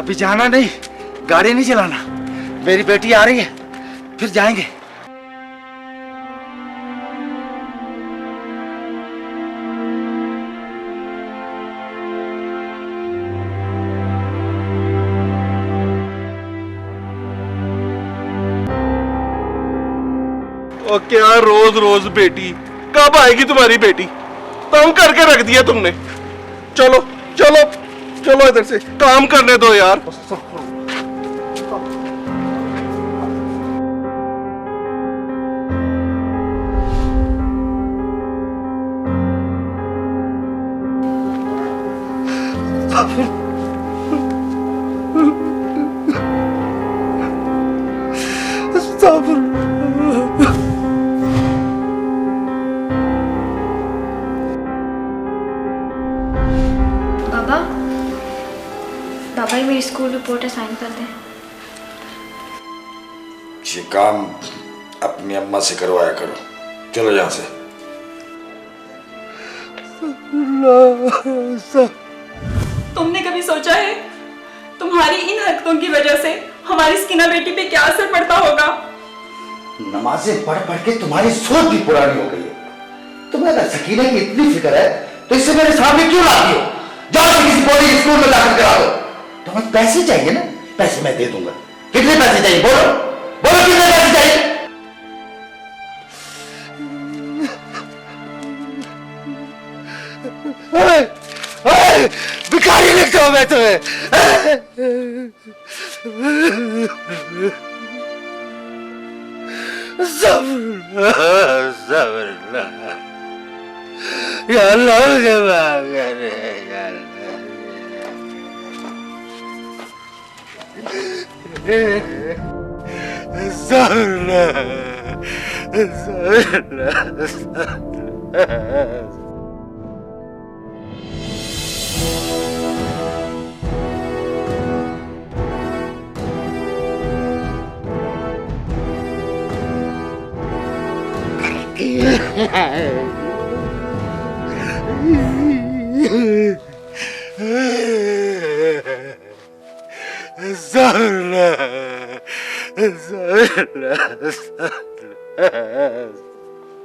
अभी जाना नहीं, गाड़ी नहीं चलाना। मेरी बेटी आ रही है, फिर जाएंगे। और क्या रोज रोज बेटी, कब आएगी तुम्हारी बेटी? तंग करके रख दिया तुमने। चलो चलो चलो, इधर से काम करने दो यार। बाबा, बाबा ही मेरी स्कूल रिपोर्ट साइन कर दें। ये काम अपनी अम्मा से करवाया करो। चलो यहाँ से। तुमने कभी सोचा है तुम्हारी इन हरकतों की वजह से हमारी स्किना बेटी पे क्या असर पड़ता होगा? नमाजें पढ़ पढ़ के तुम्हारी सोच भी पुरानी हो गई है। तुम्हें अगर सकीना की इतनी फिक्र है तो इससे मेरे सामने क्यों लाती हो? जाओ से किसी बोर्डिंग स्कूल में दाखिल करा दो। तुम्हें पैसे चाहिए ना? पैसे मैं दे दूंगा। कितने पैसे चाहिए? बोलो बोलो, कितने पैसे चाहिए? भिखारी लगता हूं मैं तुम्हें। या अल्लाह के बागरे, या अल्लाह।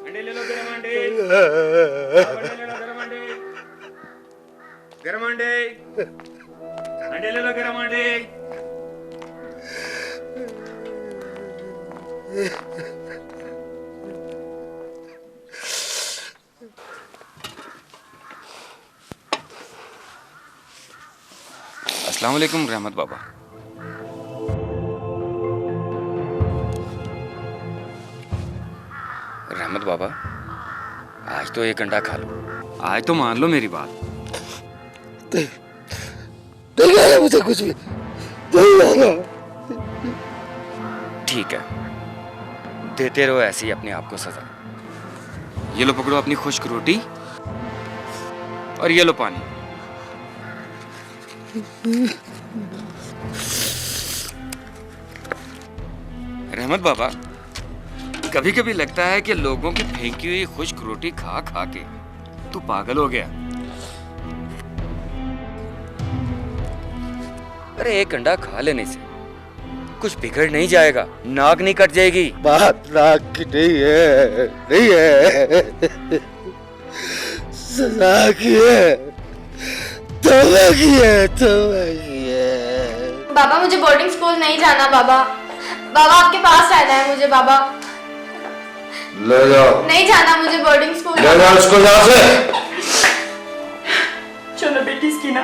अंडे ले लो, गरम अंडे। गरम अंडे, अंडे ले लो, गरम अंडे। अस्सलाम वालेकुम रहमत बाबा। रहमत बाबा, आज तो एक अंडा खा लो। आज तो मान लो मेरी बात। नहीं मुझे कुछ भी नहीं। ठीक है, देते रहो ऐसे ही अपने आप को सजा। ये लो पकड़ो अपनी खुश्क रोटी, और ये लो पानी। रहमत बाबा, कभी कभी लगता है कि लोगों की फेंकी हुई खुश्क रोटी खा खा के तू पागल हो गया। अरे एक अंडा खा लेने से कुछ बिगड़ नहीं जाएगा, नाक नहीं कट जाएगी। बात नाक की नहीं है, नहीं है। सजा की है, तौबा की है, तौबा की है। बाबा मुझे बोर्डिंग स्कूल नहीं जाना। बाबा, बाबा आपके पास रहना है मुझे। बाबा ले जाओ। नहीं जाना मुझे बोर्डिंग स्कूल। ले जाओ इसको यहाँ से। चलो बेटी स्किना,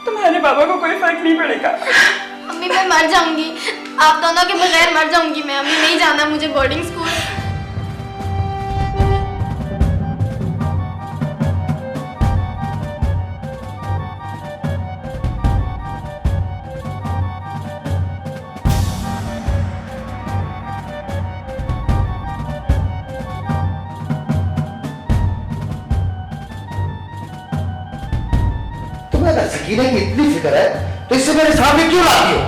तुम्हारे बाबा को कोई फर्क नहीं पड़ेगा। मम्मी मैं मर जाऊंगी, आप दोनों के बगैर मर जाऊंगी मैं। अम्मी नहीं जाना मुझे बोर्डिंग स्कूल। तुम्हें अगर सकीना की इतनी फिक्र है तो इससे मेरे सामने क्यों लाती हो?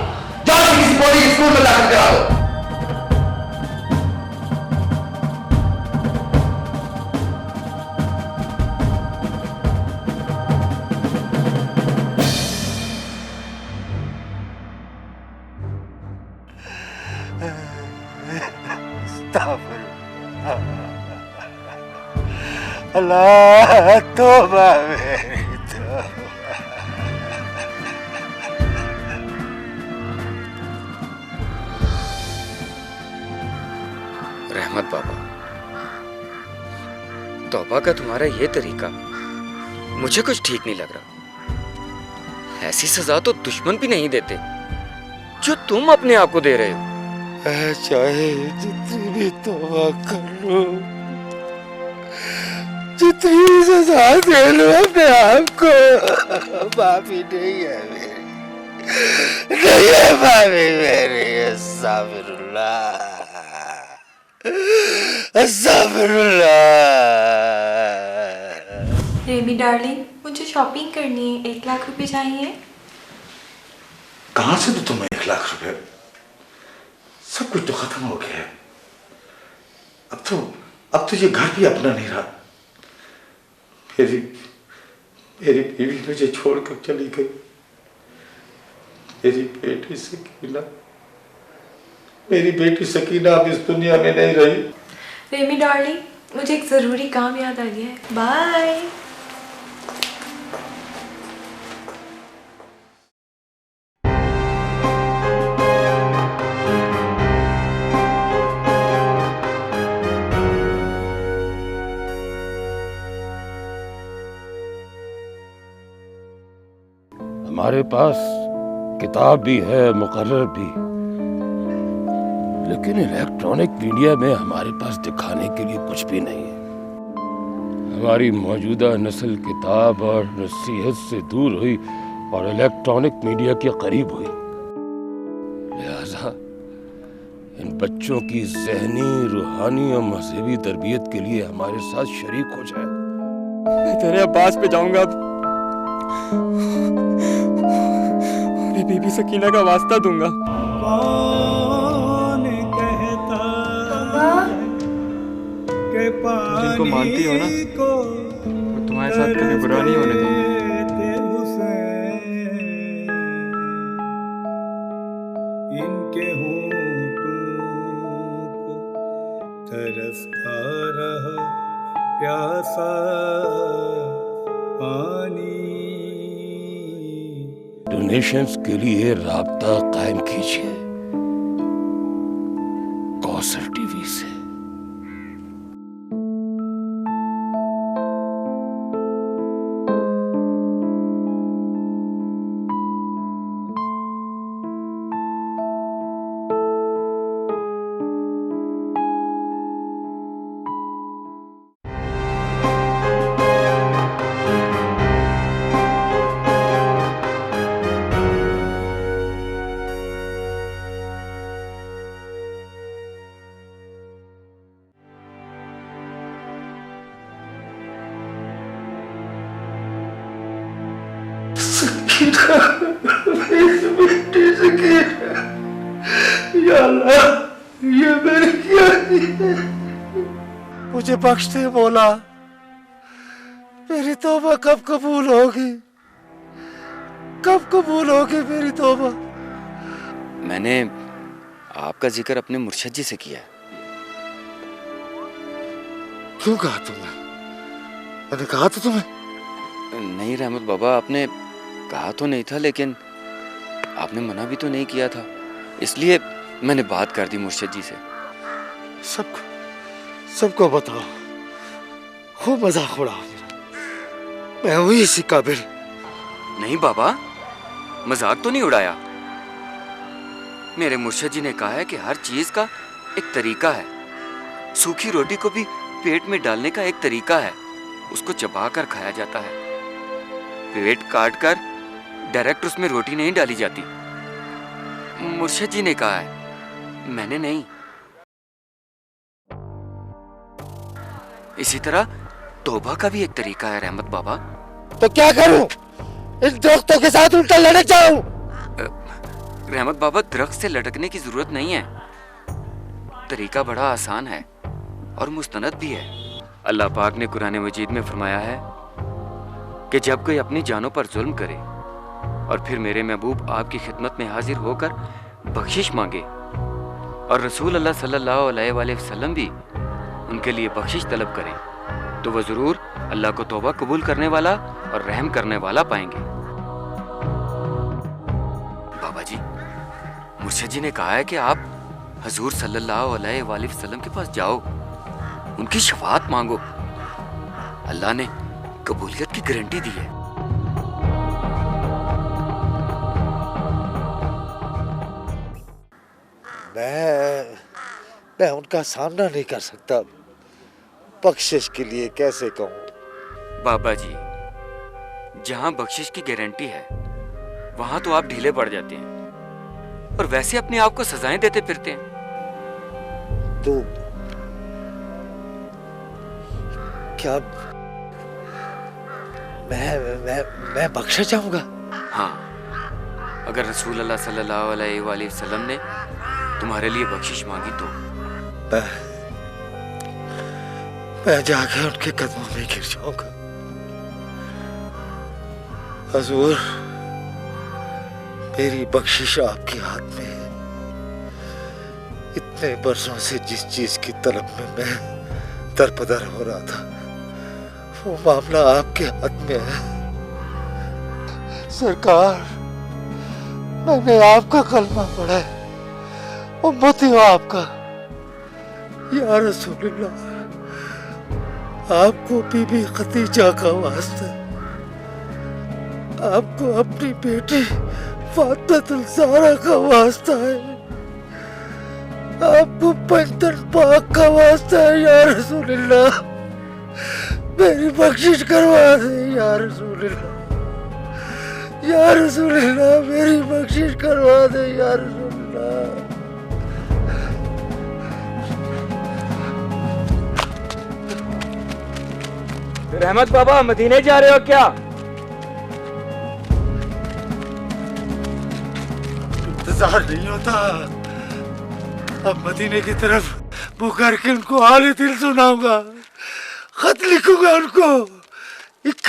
जाओ से किसी बोर्डिंग स्कूल में दाखिल करा दो। अल्लाह तौबा मेरी तौबा। रहमत बाबा, तौबा का तुम्हारा ये तरीका मुझे कुछ ठीक नहीं लग रहा। ऐसी सजा तो दुश्मन भी नहीं देते जो तुम अपने आप को दे रहे हो। चाहे जितनी भी तौबा कर लो, जितनी भी सजा दे लो अपने आप को, माफी नहीं है मेरी, नहीं है माफी मेरी। अस्तगफिरुल्लाह, अस्तगफिरुल्लाह। रेमी डार्लिंग, मुझे शॉपिंग करनी है, 1 लाख रुपए चाहिए। कहां से तो तुम्हें 1 लाख रुपए? सब कुछ तो खत्म हो गया है। अब तो ये घर भी अपना नहीं रहा। मेरी बीवी मुझे छोड़कर चली गई। मेरी बेटी सकीना अब इस दुनिया में नहीं रही। रेमी डार्लिंग, मुझे एक ज़रूरी काम याद आ गया है। बाय। हमारे पास किताब भी है, मुकर्रर भी, लेकिन इलेक्ट्रॉनिक मीडिया में हमारे पास दिखाने के लिए कुछ भी नहीं है। हमारी मौजूदा नस्ल किताब और नसीहत से दूर हुई और इलेक्ट्रॉनिक मीडिया के करीब हुई। लिहाजा इन बच्चों की ज़हनी, रूहानी और मजहबी तरबियत के लिए हमारे साथ शरीक हो जाए। मैं तेरे अब्बास पे जाऊंगा, अपनी बीबी सकीना का वास्ता दूंगा। कौन कहता के जिनको मानती हो ना, वो तुम्हारे साथ कभी बुरा नहीं होने दूंगी। इनके होठों को तरसता रहा प्यासा पानी। डोनेशंस के लिए राब्ता कायम कीजिए कौसर टीवी से। या अल्लाह, ये मैंने क्या किया? मुझे बख्श दे मौला, मेरी तौबा कब कबूल होगी? कब कबूल होगी मेरी तौबा? मैंने आपका जिक्र अपने मुर्शिद जी से किया है। क्यों कहा तुमने? मैंने कहा था तुम्हें? नहीं रहमत बाबा, आपने कहा तो नहीं था, लेकिन आपने मना भी तो नहीं किया था, इसलिए मैंने बात कर दी मुर्शिद जी से। सबको बताओ, खूब मजाक उड़ाओ मेरा, मैं हूं इसी काबिल। नहीं बाबा, मजाक तो नहीं उड़ाया। मेरे मुर्शिद जी ने कहा है कि हर चीज का एक तरीका है। सूखी रोटी को भी पेट में डालने का एक तरीका है, उसको चबा कर खाया जाता है। पेट काट कर डायरेक्ट उसमें रोटी नहीं डाली जाती। मुर्शिद जी ने कहा है, मैंने नहीं। इसी तरह तौबा का भी एक तरीका है रहमत बाबा। तो क्या करूं? इन दरख्तों के साथ उल्टा लटक जाऊं? रहमत बाबा, दरख्त से लटकने की जरूरत नहीं है। तरीका बड़ा आसान है और मुस्तनद भी है। अल्लाह पाक ने कुरान मजीद में फरमाया है कि जब कोई अपनी जानों पर जुल्म करे और फिर मेरे महबूब आपकी खिदमत में हाजिर होकर बख्शिश मांगे, और रसूल अल्लाह सल्लल्लाहु अलैहि वसल्लम भी उनके लिए बख्शिश तलब करें, तो वो जरूर अल्लाह को तौबा कबूल करने वाला और रहम करने वाला पाएंगे। बाबा जी, मुर्शिद जी ने कहा है कि आप हजूर सल्लल्लाहु अलैहि वसल्लम के पास जाओ, उनकी शफाअत मांगो। अल्लाह ने कबूलियत की गारंटी दी है। मैं उनका सामना नहीं कर सकता। बख्शिश के लिए कैसे कहूँ? बाबा जी, जहां बख्शिश की गारंटी है वहां तो आप ढीले पड़ जाते हैं और वैसे अपने आप को सजाएं देते फिरते हैं। तो क्या मैं बख्शा जाऊंगा? हाँ, अगर रसूल अल्लाह सल्लल्लाहु अलैहि वसल्लम ने तुम्हारे लिए बख्शिश मांगी तो मैं जाकर उनके कदमों में गिर जाऊंगा। हजूर, मेरी बख्शिश आपके हाथ में है। इतने बरसों से जिस चीज की तलब में मैं दरपदर हो रहा था, वो मामला आपके हाथ में है। सरकार, मैंने आपका कलमा पढ़ा है, उम्मती हूं आपका। या रसूलुल्लाह, आपको बीबी खदीजा का वास्ता, आपको अपनी बेटी फातिमा ज़हरा का वास्ता है, आपको पंचतन पाक का वास्ता है। या रसूलुल्लाह, मेरी बख्शिश करवा दे। या रसूलुल्लाह, या रसूलुल्लाह, मेरी बख्शिश करवा दे। या रसूलुल्लाह। रहमत बाबा, मदीने जा रहे हो क्या? इंतजार नहीं होता। अब मदीने की तरफ मुँह करके उनको हाल दिल सुनाऊंगा, खत लिखूंगा उनको, एक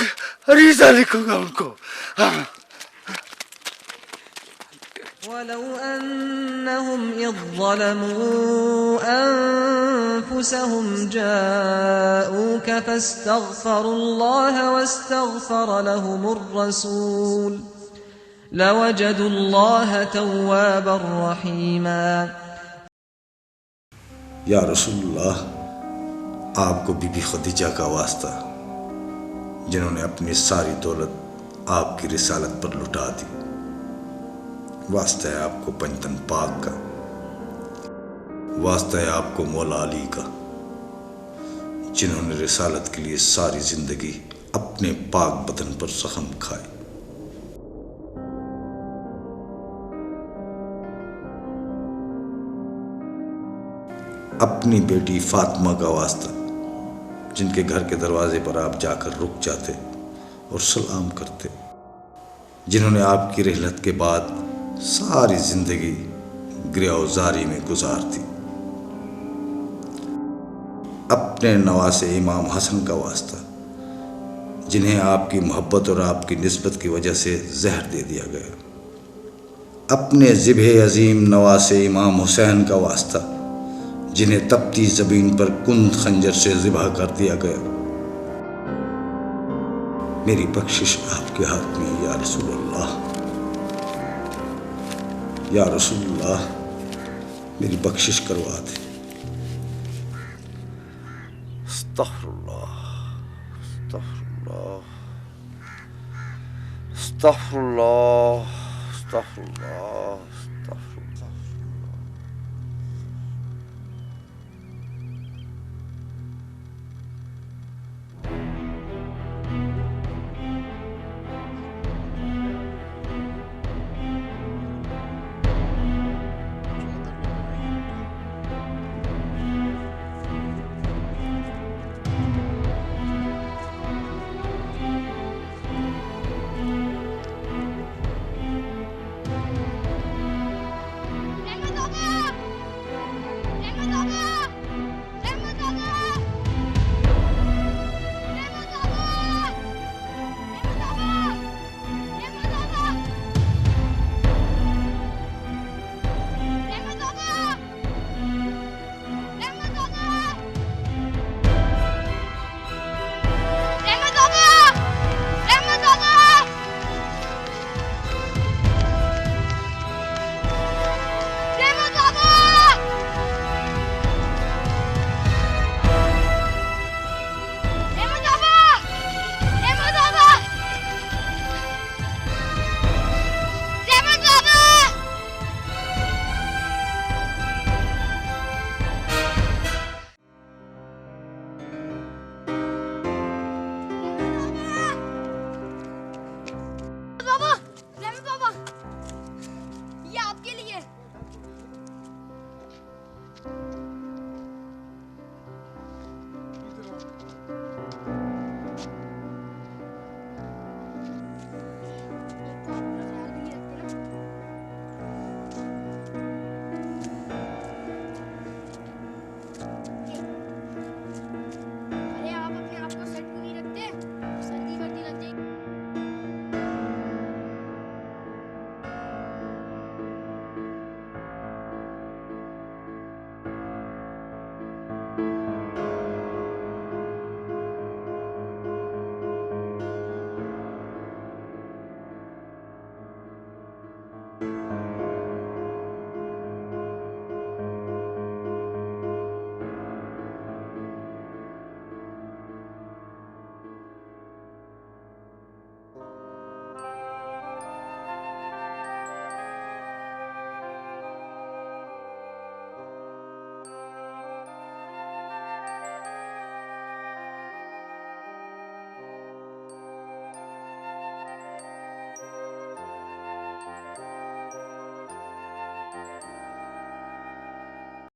अरीजा लिखूंगा उनको। हाँ। वलौ अन्नहुम इज़ ज़लमू अनफुसहुम जाऊक फस्तगफरुल्लाह वस्तगफर लहुमुर रसूल लवजदुल्लाह तव्वाबर रहीमा। या रसूलुल्लाह, आपको बीबी खदीजा का वास्ता, जिन्होंने अपनी सारी दौलत आपकी रिसालत पर लुटा दी। वास्ता है आपको पंचतन पाक का, वास्ता है आपको मौला अली का, जिन्होंने रिसालत के लिए सारी जिंदगी अपने पाक बदन पर जख्म खाए। अपनी बेटी फातिमा का वास्ता, जिनके घर के दरवाजे पर आप जाकर रुक जाते और सलाम करते, जिन्होंने आपकी रहलत के बाद सारी जिंदगी गिरफ्तारी में गुजार दी। अपने नवासे इमाम हसन का वास्ता, जिन्हें आपकी मोहब्बत और आपकी निस्बत की वजह से जहर दे दिया गया। अपने ज़िब्ह अजीम नवासे इमाम हुसैन का वास्ता, जिन्हें तपती ज़मीन पर कुंद खंजर से ज़िबा कर दिया गया। मेरी बख्शिश आपके हाथ में है। या रसूलुल्लाह, या रसूलुल्लाह, मेरी बख्शिश करवा दे। अस्तग़फिरुल्लाह, अस्तग़फिरुल्लाह, अस्तग़फिरुल्लाह, अस्तग़फिरुल्लाह।